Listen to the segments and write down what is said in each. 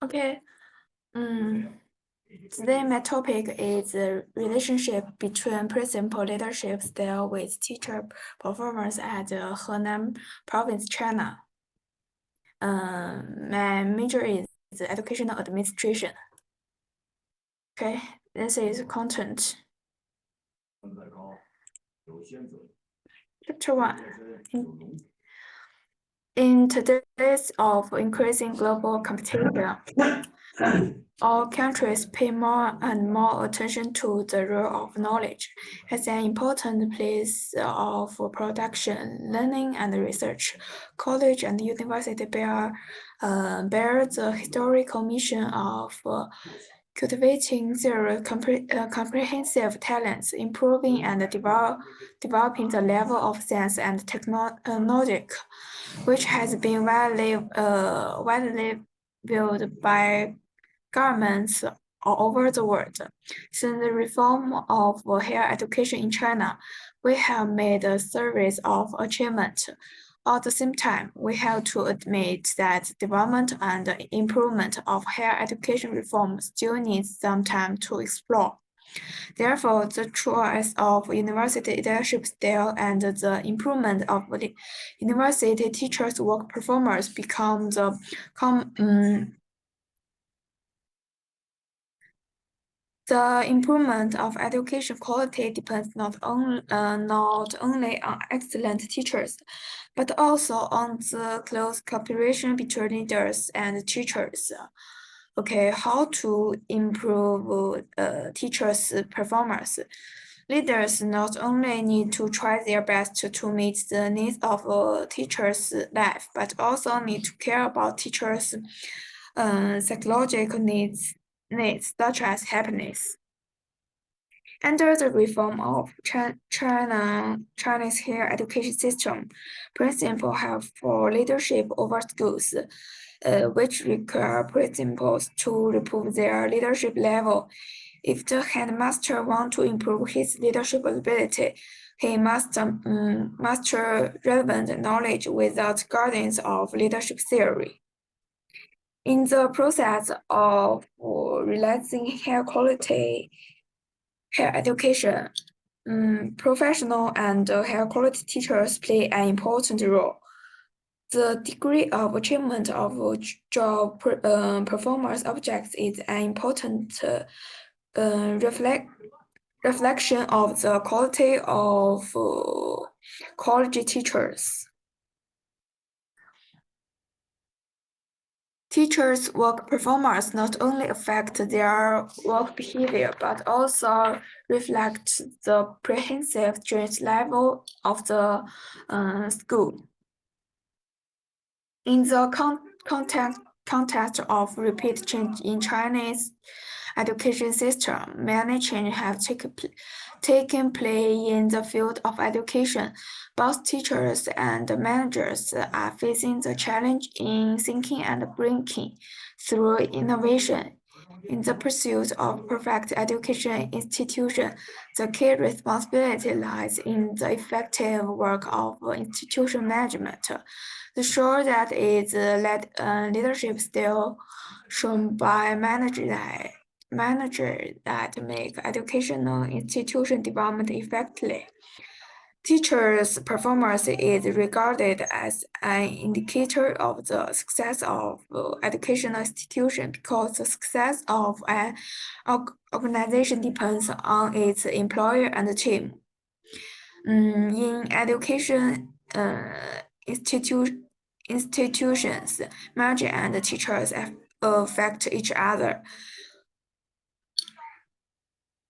Okay. Today my topic is the relationship between principal leadership style with teacher performance at Henan province, China. My major is educational administration. Okay, this is content. Chapter 1. In today's of increasing global competition, all countries pay more and more attention to the role of knowledge as an important place of production, learning, and research. College and university bear the historical mission of cultivating their comprehensive talents, improving and developing the level of science and technology, which has been widely viewed by governments all over the world. Since the reform of higher education in China, we have made a series of achievements. At the same time, we have to admit that development and improvement of higher education reform still needs some time to explore. Therefore, the choice of university leadership style and the improvement of the university teachers' work performance become the improvement of education quality depends not only on excellent teachers, but also on the close cooperation between leaders and teachers. Okay, how to improve teachers' performance? Leaders not only need to try their best to meet the needs of a teacher's life, but also need to care about teachers' psychological needs such as happiness. Under the reform of Chinese higher education system, principals have for leadership over schools, which require principals to improve their leadership level. If the headmaster wants to improve his leadership ability, he must master relevant knowledge without guidance of leadership theory. In the process of realizing higher quality higher education, professional and higher quality teachers play an important role. The degree of achievement of job performance objects is an important reflection of the quality of college teachers. Teachers' work performance not only affect their work behavior, but also reflect the comprehensive change level of the school. In the context of rapid change in Chinese education system, many changes have taken place in the field of education. Both teachers and managers are facing the challenge in thinking and bringing through innovation. In the pursuit of perfect education institution, the key responsibility lies in the effective work of institution management. The show that is leadership style shown by managers that make educational institution development effectively. Teachers' performance is regarded as an indicator of the success of educational institution because the success of an organization depends on its employer and team. In education institutions, manager and teachers affect each other.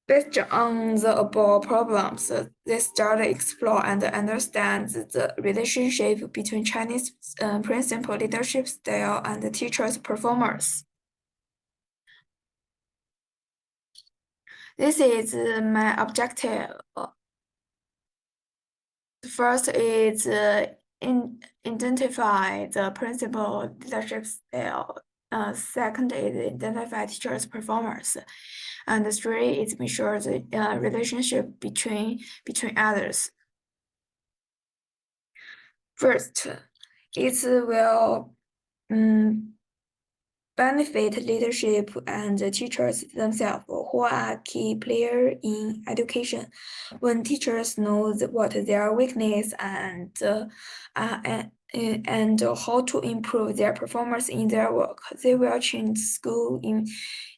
Based on the above problems, they start to explore and understand the relationship between Chinese principal leadership style and the teachers' performance. This is my objective. The first is identify the principal leadership style. Second is identify teachers' performance. And three is measure the relationship between others. First, it will benefit leadership and the teachers themselves, who are key players in education. When teachers know what their weakness and how to improve their performance in their work, they will change school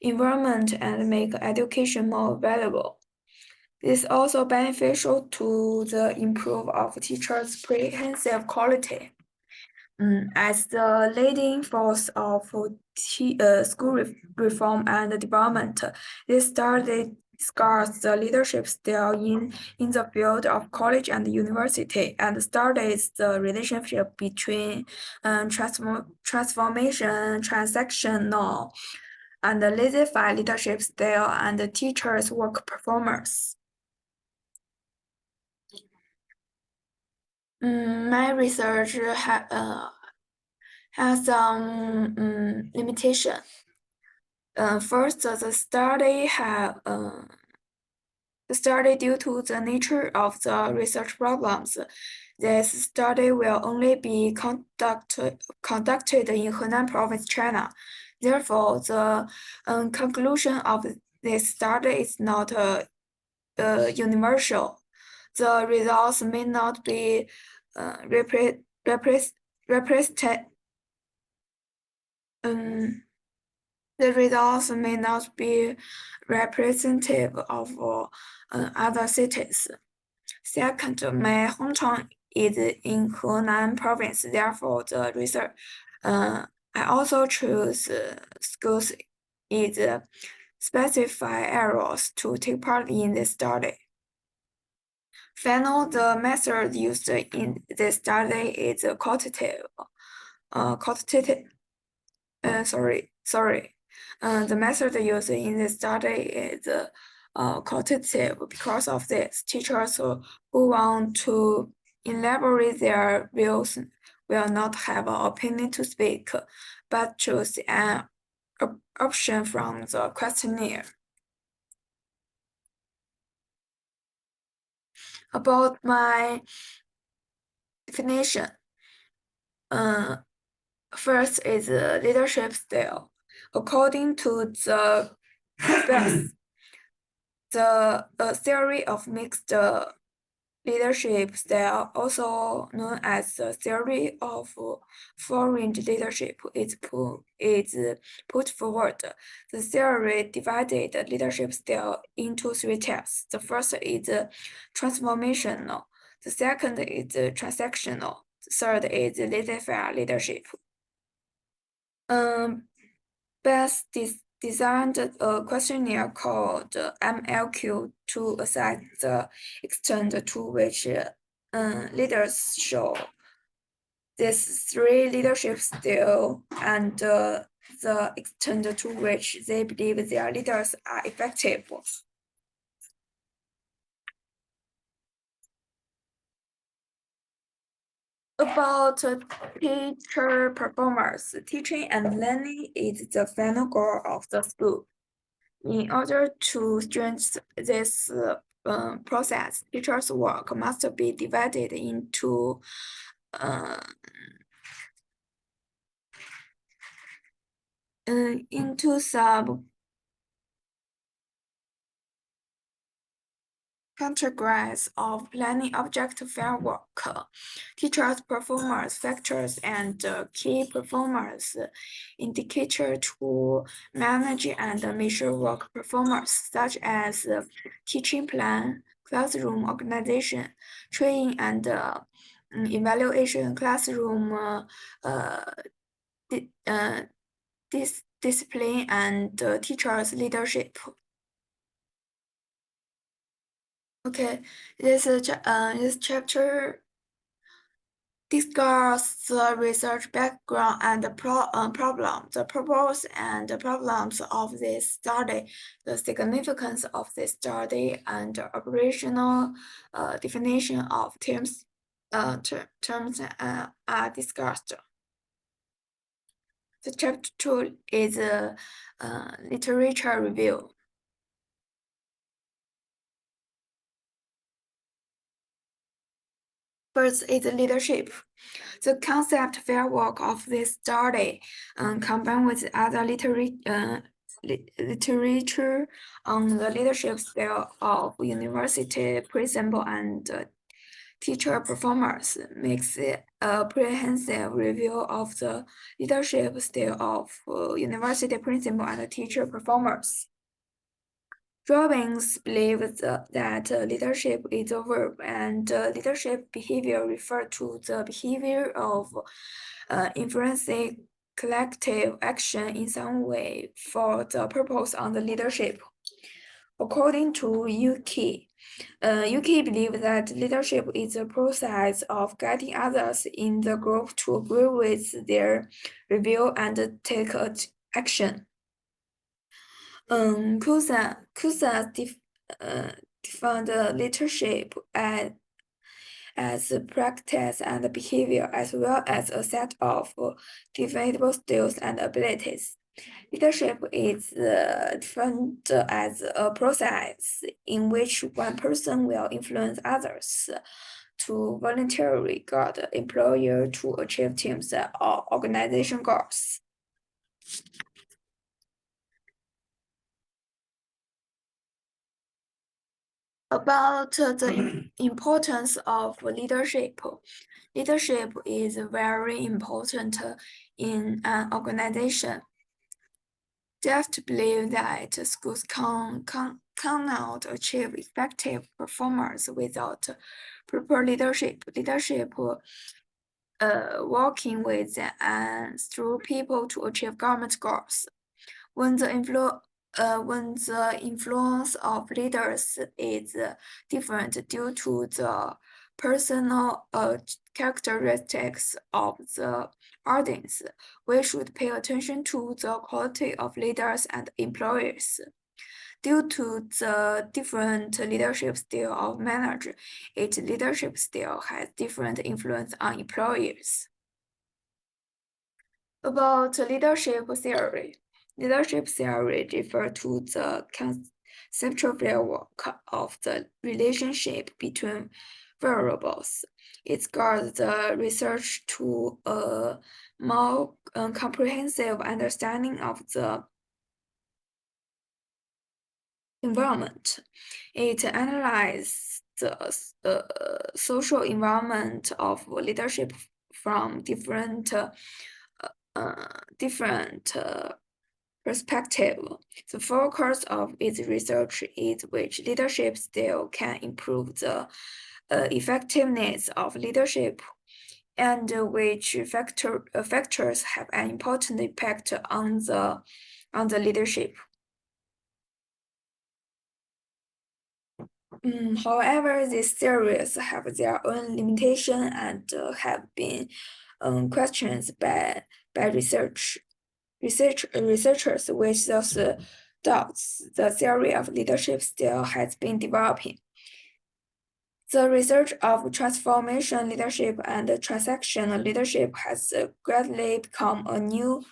environment and make education more valuable. This is also beneficial to the improve of teachers' comprehensive quality. As the leading force of school reform and development, this study discusses the leadership style in the field of college and university and studies the relationship between transformation, transactional, and laissez-faire leadership style and the teachers' work performance. My research has some limitation. First, the study due to the nature of the research problems. This study will only be conducted in Henan Province, China. Therefore, the conclusion of this study is not universal. The results may not be represented. The results may not be representative of other cities. Second, my hometown is in Henan province, therefore the research. I also choose schools with specified areas to take part in this study. Finally, the method used in this study is quantitative. The method used in this study is quantitative. Because of this, teachers who want to elaborate their views will not have an opinion to speak, but choose an option from the questionnaire. About my definition, first is leadership style. According to the best, the theory of mixed leadership style, also known as the theory of foreign leadership, is put forward. The theory divided leadership style into three types. The first is transformational. The second is transactional. The third is laissez-faire leadership. Best designed a questionnaire called MLQ to assess the extent to which leaders show these three leadership styles and the extent to which they believe their leaders are effective. About teacher performance, teaching and learning is the final goal of the school. In order to strengthen this process, teachers' work must be divided into sub categories of planning objective framework, teachers' performance factors, and key performance indicator to manage and measure work performance, such as teaching plan, classroom organization, training and evaluation, classroom discipline, and teachers' leadership. Okay, this chapter discusses the research background and the problem, the purpose and the problems of this study, the significance of this study, and the operational definition of terms are discussed. The chapter 2 is a literature review. First is leadership. The concept framework of this study, combined with other literature on the leadership style of university principal and teacher performers, makes it a comprehensive review of the leadership style of university principal and teacher performers. Robbins believes that leadership is a verb, and leadership behavior refer to the behavior of influencing collective action in some way for the purpose of the leadership. According to UK, UK believes that leadership is a process of guiding others in the group to agree with their review and take action. Kusa defined leadership as a practice and behavior as well as a set of definable skills and abilities. Leadership is defined as a process in which one person will influence others to voluntarily guide the employer to achieve teams or organization goals. About the importance of leadership. Leadership is very important in an organization. Just believe that schools cannot achieve effective performance without proper leadership. Leadership working with and through people to achieve government goals. When the influence of leaders is different due to the personal characteristics of the audience, we should pay attention to the quality of leaders and employees. Due to the different leadership style of manager, each leadership style has different influence on employees. About leadership theory. Leadership theory refers to the conceptual framework of the relationship between variables. It guides the research to a more comprehensive understanding of the environment. It analyzes the social environment of leadership from different perspective. The focus of its research is which leadership style can improve the effectiveness of leadership and which factors have an important impact on the leadership. However, these theories have their own limitation and have been questioned by researchers, which thus doubts the theory of leadership style has been developing. The research of transformation leadership and transactional leadership has gradually become a new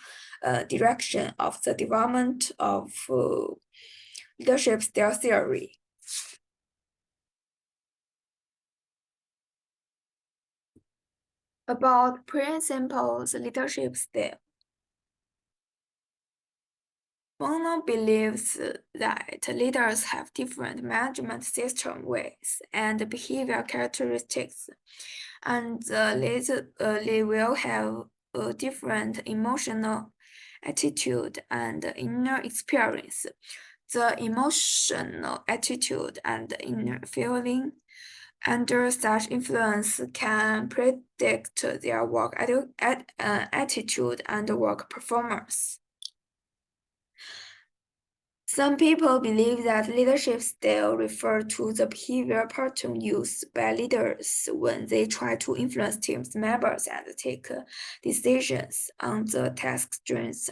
direction of the development of leadership style theory. About principles leadership style. Bono believes that leaders have different management system ways and behavior characteristics, and they will have a different emotional attitude and inner experience. The emotional attitude and inner feeling under such influence can predict their work attitude and work performance. Some people believe that leadership style refers to the behavior pattern used by leaders when they try to influence team members and take decisions on the task strengths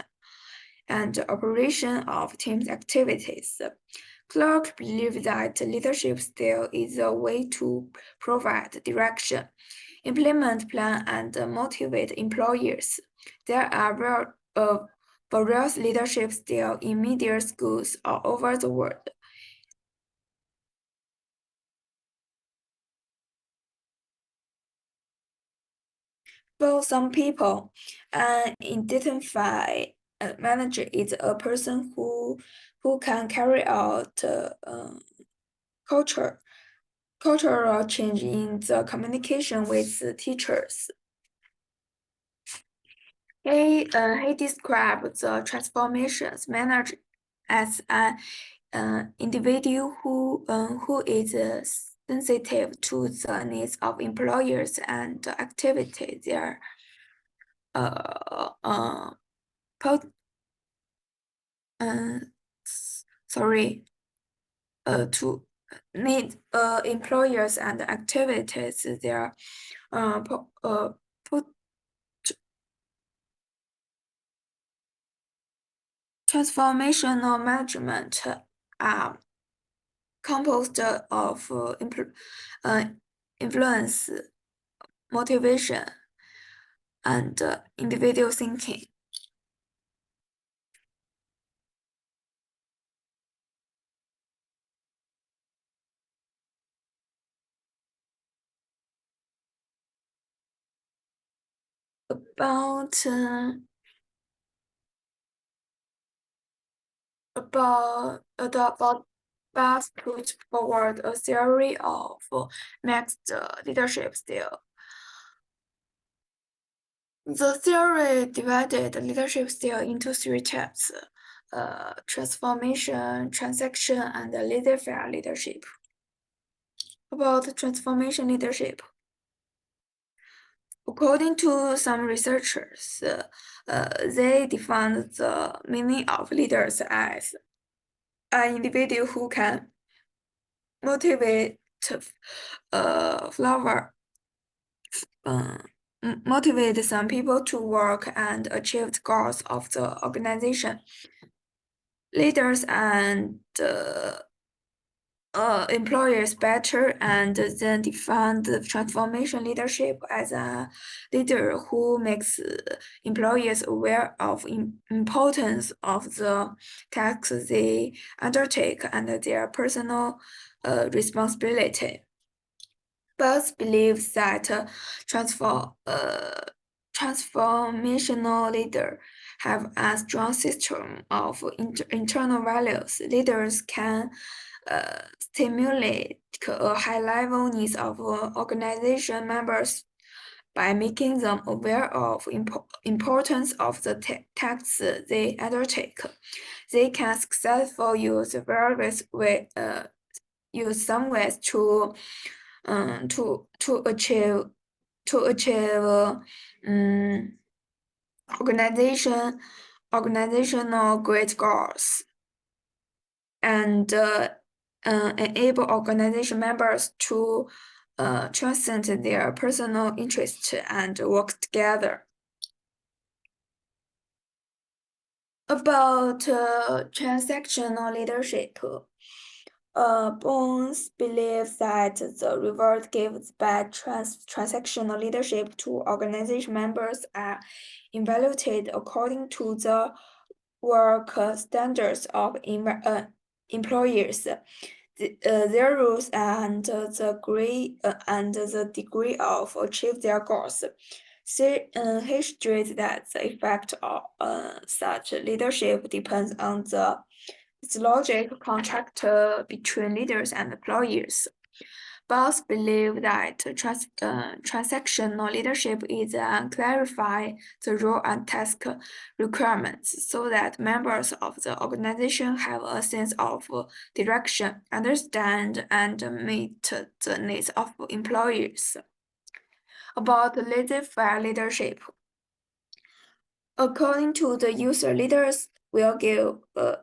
and operation of team activities. Clark believes that leadership style is a way to provide direction, implement plan, and motivate employees. There are various leadership styles in media schools all over the world. For some people, an identified manager is a person who can carry out culture cultural change in the communication with the teachers. He described the transformations manager as an individual who is sensitive to the needs of employers and the activity their po- uh, sorry to need employers and activities their po- po- transformational management are composed of influence, motivation, and individual thinking. About about put forward a theory of mixed leadership style. The theory divided leadership style into three types: transformation, transaction, and laissez-faire leadership. About transformation leadership, according to some researchers, they define the meaning of leaders as an individual who can motivate flower uh, motivate some people to work and achieve the goals of the organization. Leaders and employers better and then define the transformation leadership as a leader who makes employees aware of importance of the tasks they undertake and their personal responsibility. Both believe that transformational leader have a strong system of internal values. Leaders can stimulate a high-level needs of organization members by making them aware of importance of the tasks they undertake. They can successfully use some ways to achieve organization organizational great goals and enable organization members to transcend their personal interests and work together. About transactional leadership, Bones believes that the reward given by transactional leadership to organization members are evaluated according to the work standards of employers, their roles, and the degree of achieve their goals. He stressed that the effect of such leadership depends on the logic contract between leaders and employers. Both believe that transactional leadership is clarify the role and task requirements so that members of the organization have a sense of direction, understand, and meet the needs of employees. About laissez-faire leadership, according to the user, leaders will give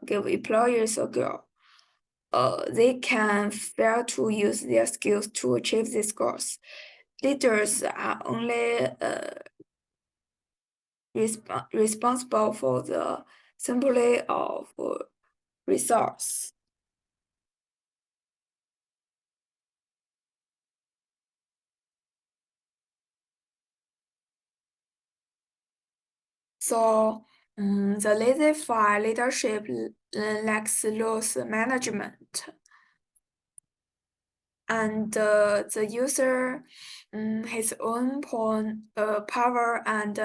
employers a goal. They can fail to use their skills to achieve these goals. Leaders are only responsible for the assembly of resource. So, the laissez-faire leadership lacks loss management and the user his own power and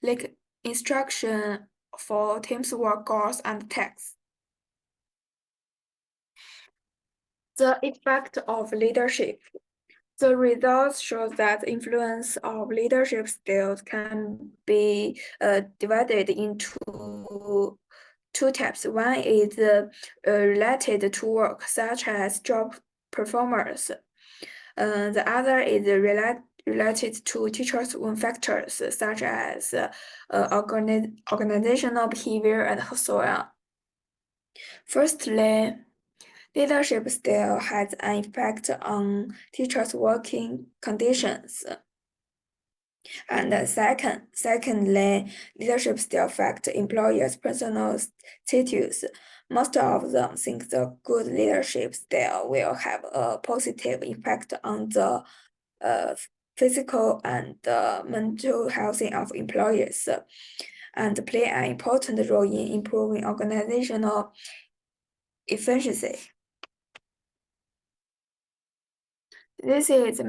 like instruction for teams work goals and tasks. The effect of leadership. The results show that influence of leadership skills can be divided into two types. One is related to work, such as job performance. The other is related to teachers' own factors, such as organizational behavior and so on. Firstly, leadership style has an effect on teachers' working conditions. And secondly, leadership style affect employers' personal status. Most of them think the good leadership style will have a positive effect on the uh, physical and mental health of employees and play an important role in improving organizational efficiency. This is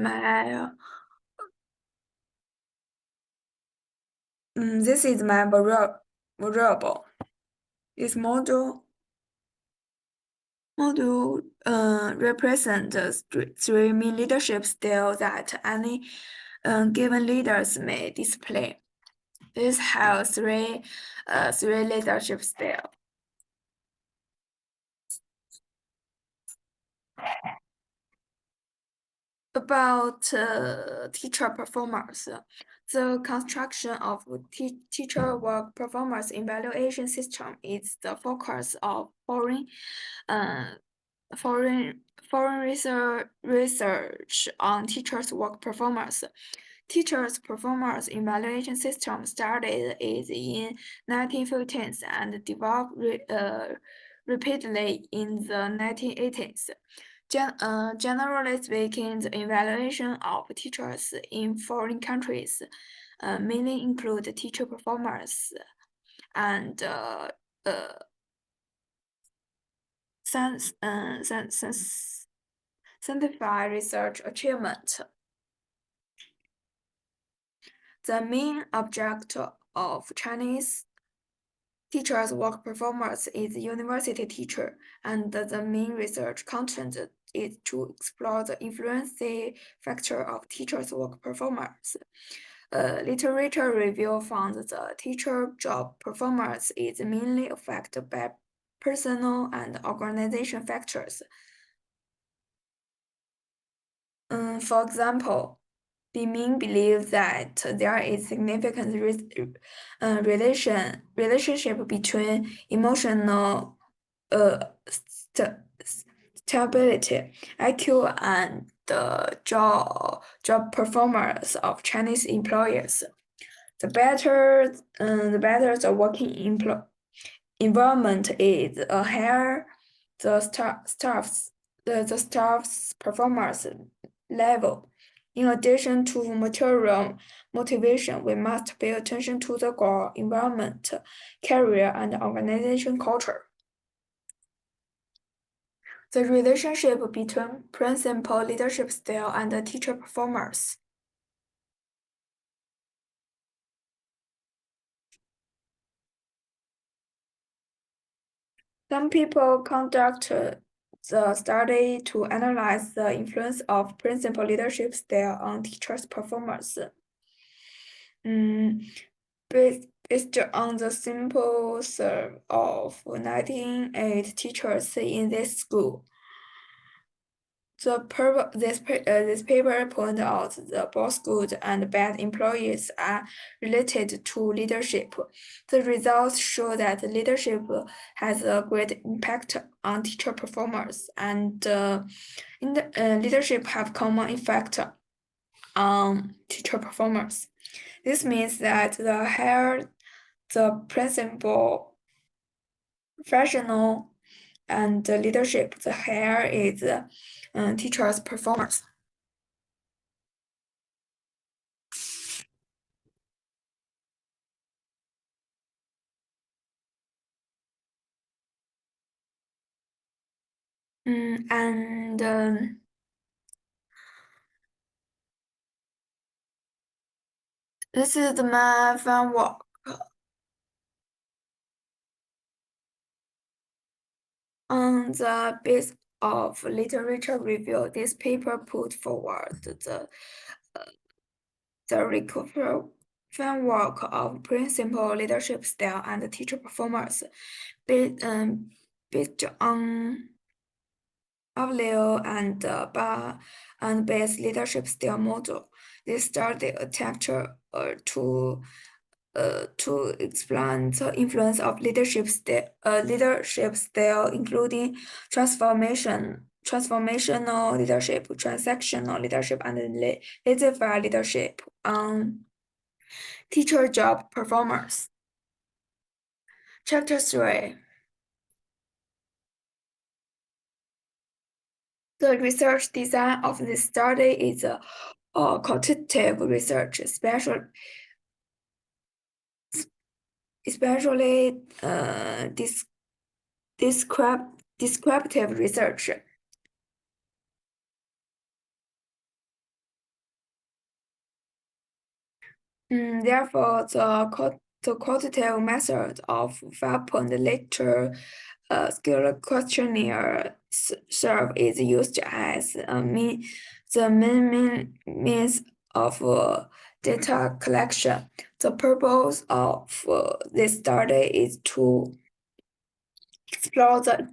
my variable. This model represents the three main leadership styles that any given leaders may display. This has three leadership styles. About teacher performance, the construction of teacher work performance evaluation system is the focus of uh, foreign research on teachers' work performance. Teachers' performance evaluation system started in 1915s and developed repeatedly in the 1980s. Generally speaking, the evaluation of teachers in foreign countries mainly include teacher performance and uh, scientific research achievement. The main object of Chinese teachers' work performance is university teacher, and the main research content is to explore the influencing factor of teachers' work performance. Literature review found the teacher job performance is mainly affected by personal and organization factors. For example, Biming believes that there is significant relationship between emotional stability, IQ, and the job performance of Chinese employees. The better the working environment is, a higher the staff's performance level. In addition to material motivation, we must pay attention to the goal, environment, career, and organization culture. The relationship between principal leadership style and the teacher performance. Some people conduct the study to analyze the influence of principal leadership style on teachers' performance. Based on the simple survey of 198 teachers in this school, this paper points out that both good and bad employees are related to leadership. The results show that leadership has a great impact on teacher performance, and leadership have common effect on teacher performance. This means that the higher the principal, professional, and the leadership, the higher is the teacher's performance. And This is my fun work. On the basis of literature review, this paper put forward the recovery framework of principal leadership style and teacher performance based on Avlio and base leadership style model. This study attempts to explain the influence of leadership style, including transformational leadership, transactional leadership, and laissez-faire leadership on teacher job performance. Chapter 3. The research design of this study is a quantitative research, especially descriptive research. Therefore, the quantitative method of 5-point lecture skill questionnaire serve is used as the main means of data collection. The purpose of this study is to explore the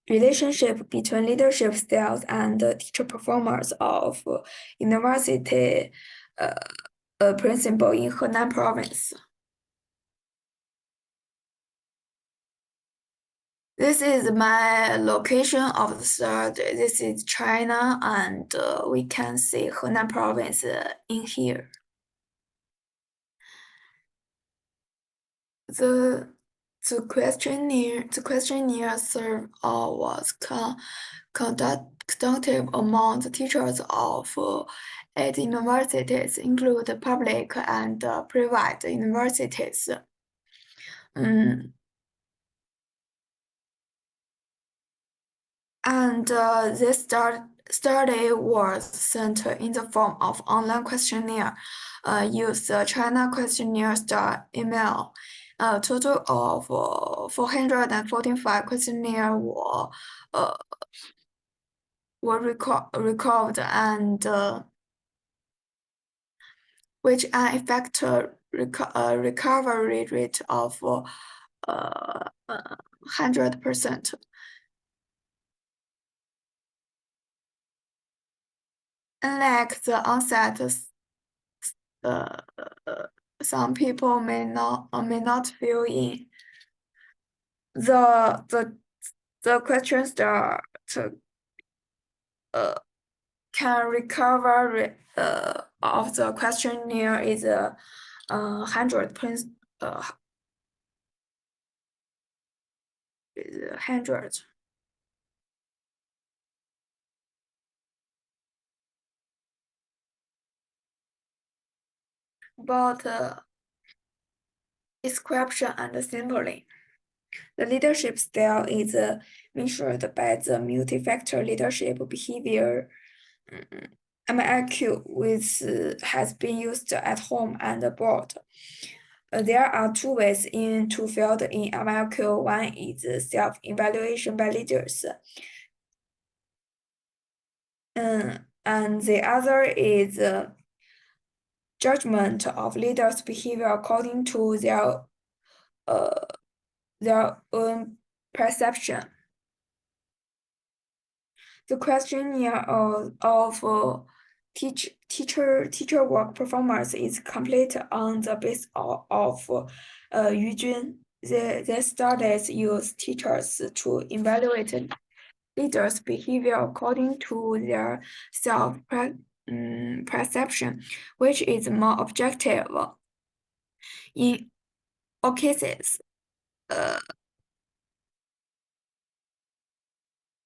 relationship between leadership styles and teacher performance of university principal in Henan province. This is my location of the study. This is China, and we can see Henan province in here. The questionnaire served was conducted among the teachers of 8 universities, include public and private universities. And this study was sent in the form of online questionnaire. Use the China questionnaire style email. A total of 445 questionnaire were recorded, and which an effective recovery rate of 100%. Unlike the onset, some people may not fill in the questions that can recover of the questionnaire is 100%. 100. About description and sampling. The leadership style is measured by the multi-factor leadership behavior MIQ, which has been used at home and abroad. There are 2 ways to field in MIQ. One is self-evaluation by leaders, and the other is judgment of leaders' behavior according to their own perception. The questionnaire of teacher work performance is complete on the basis of Yujun. The studies use teachers to evaluate leaders' behavior according to their self-perception, which is more objective. In all cases,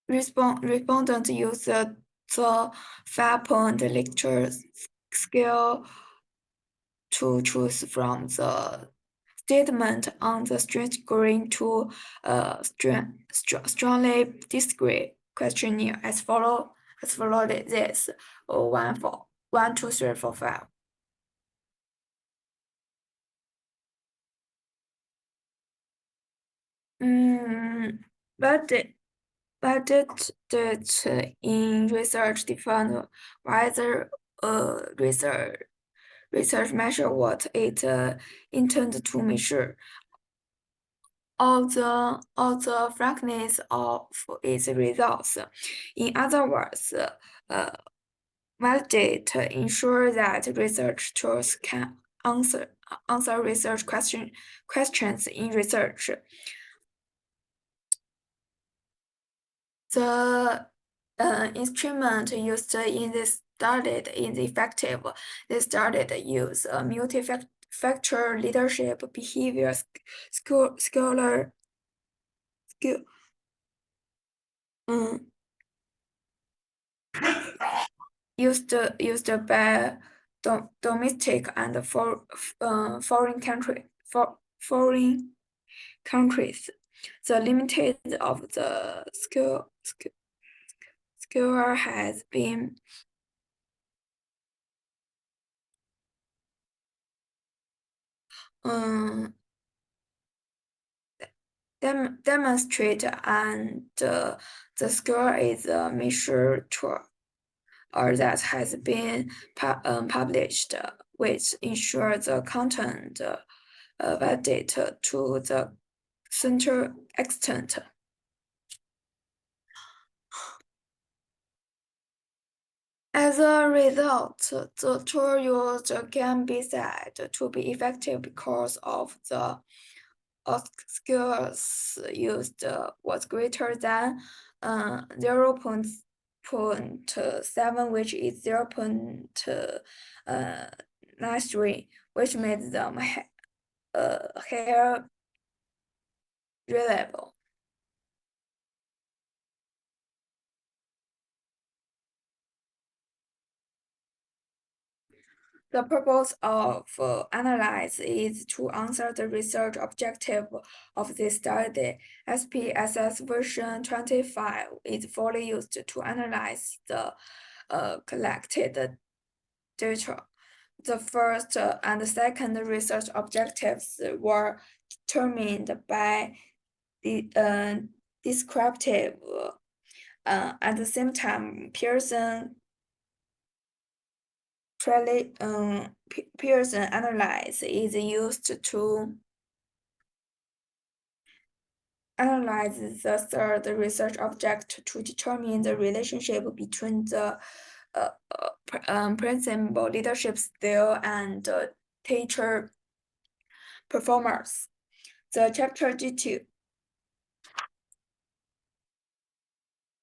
respondents use the 5-point lecture scale to choose from the statement on the strength scoring to strongly disagree questionnaire as follow this 1, 2, 3, 4, 5. Budget in research define whether research measure what it intended to measure, or the frankness of its results. In other words, validate ensure that researchers can answer research questions in research. The instrument used in this study is effective. This study use multi-factor leadership behavior scholar skill used by domestic and foreign countries. The limited of the score has been demonstrate, and the score is a measure or that has been published, which ensures the content validate to the center extent. As a result, the tool used can be said to be effective because of the skills used was greater than 0.7, which is 0.93, which made them higher reliable. The purpose of analyze is to answer the research objective of this study. SPSS version 25 is fully used to analyze the collected data. The first and second research objectives were determined by the descriptive. At the same time, Pearson analyze is used to analyze the third research object to determine the relationship between the principal leadership style and teacher performance. The chapter detail.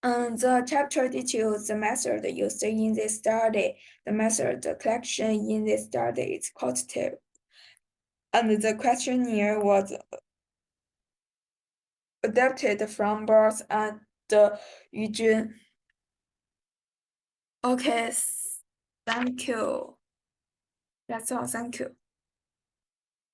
The chapter details the method used in this study. The method collection in this study is quantitative, and the questionnaire was adapted from Bars and Eugene. Okay, thank you. That's all. Thank you.